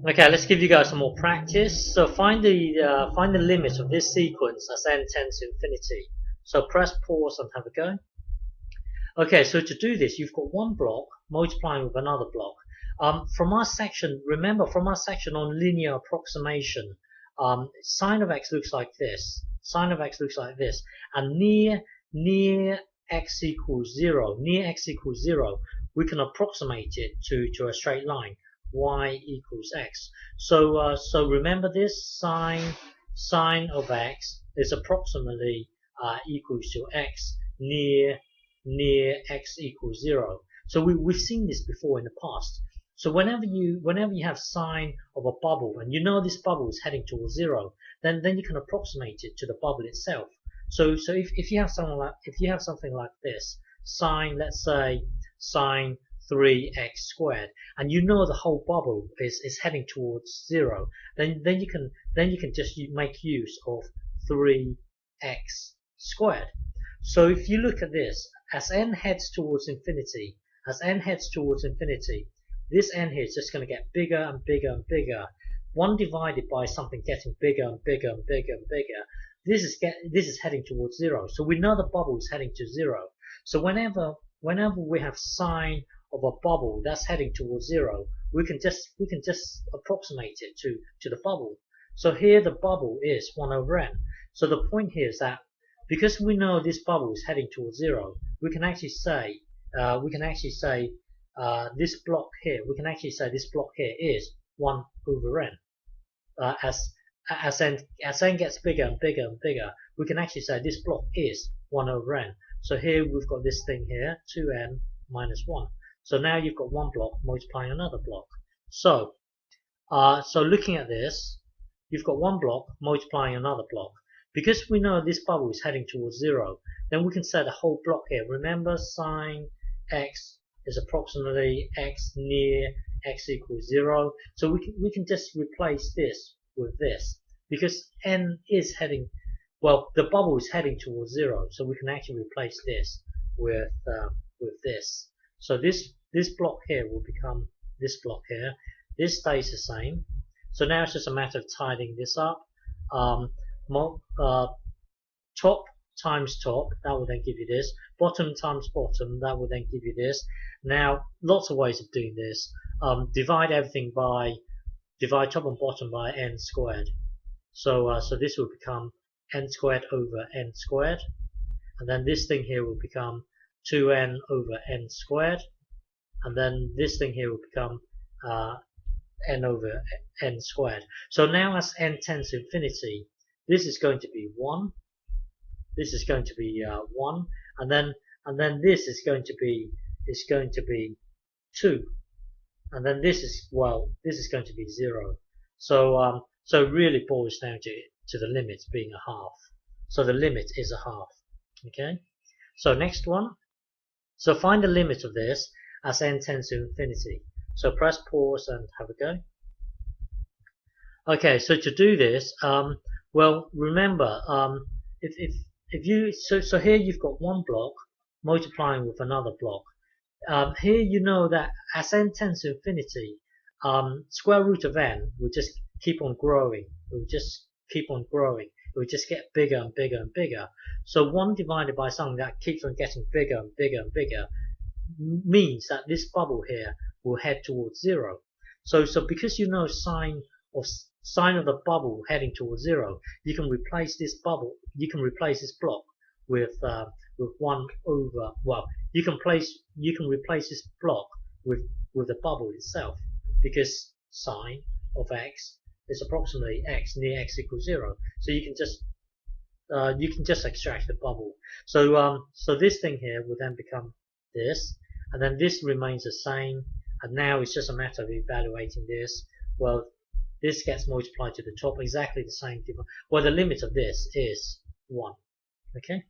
Okay, let's give you guys some more practice. So find the limit of this sequence as n tends to infinity. So press pause and have a go. Okay, so to do this, you've got one block multiplying with another block. From our section, remember from our section on linear approximation, sine of x looks like this. Sine of x looks like this, and near x equals 0, we can approximate it to a straight line. Y equals x. So remember this, sine of x is approximately equals to x near x equals 0. So we've seen this before in the past. So whenever you have sine of a bubble and you know this bubble is heading towards 0, then you can approximate it to the bubble itself. So if you have something like this, sine, let's say sine 3x squared, and you know the whole bubble is heading towards 0, then you can just make use of 3x squared. So if you look at this, as n heads towards infinity, this n here is just going to get bigger and bigger and bigger. 1 divided by something getting bigger and bigger and bigger and bigger. This is heading towards 0. So we know the bubble is heading to 0. So whenever we have sine of a bubble that's heading towards 0, we can just approximate it to the bubble. So here the bubble is 1 over n. So the point here is that because we know this bubble is heading towards 0, we can actually say this block here is 1 over n. As n gets bigger and bigger and bigger, we can actually say this block is 1 over n. So here we've got this thing here, 2n minus 1. So now you've got one block multiplying another block. So looking at this, you've got one block multiplying another block. Because we know this bubble is heading towards 0, then we can say the whole block here. Remember, sine x is approximately x near x equals 0. So we can just replace this with this. Because n is heading, well, the bubble is heading towards 0. So we can actually replace this with this. So this block here will become this block here. This stays the same. So now it's just a matter of tidying this up. Top times top, that will then give you this. Bottom times bottom, that will then give you this. Now, lots of ways of doing this. Divide top and bottom by n squared. So this will become n squared over n squared, and then this thing here will become 2n over n squared, and then this thing here will become n over n squared. So now as n tends to infinity, this is going to be 1, this is going to be 1, and then this is going to be 2, and then this is going to be 0. So so it really boils down to the limit being a half. So the limit is a half. Okay. So next one. So find the limit of this as n tends to infinity. So press pause and have a go. Okay. So to do this, well, remember, if you so here you've got one block multiplying with another block. Here you know that as n tends to infinity, square root of n will just keep on growing. It will just keep on growing. It will just get bigger and bigger and bigger. So 1 divided by something that keeps on getting bigger and bigger and bigger means that this bubble here will head towards 0. So because you know sine of the bubble heading towards 0, you can replace this block with 1 over, well, you can replace this block with the bubble itself, because sine of x is approximately x near x equals 0. So you can just extract the bubble. So this thing here will then become this, and then this remains the same, and now it's just a matter of evaluating this. Well, this gets multiplied to the top, exactly the same. Well, the limit of this is 1. Okay.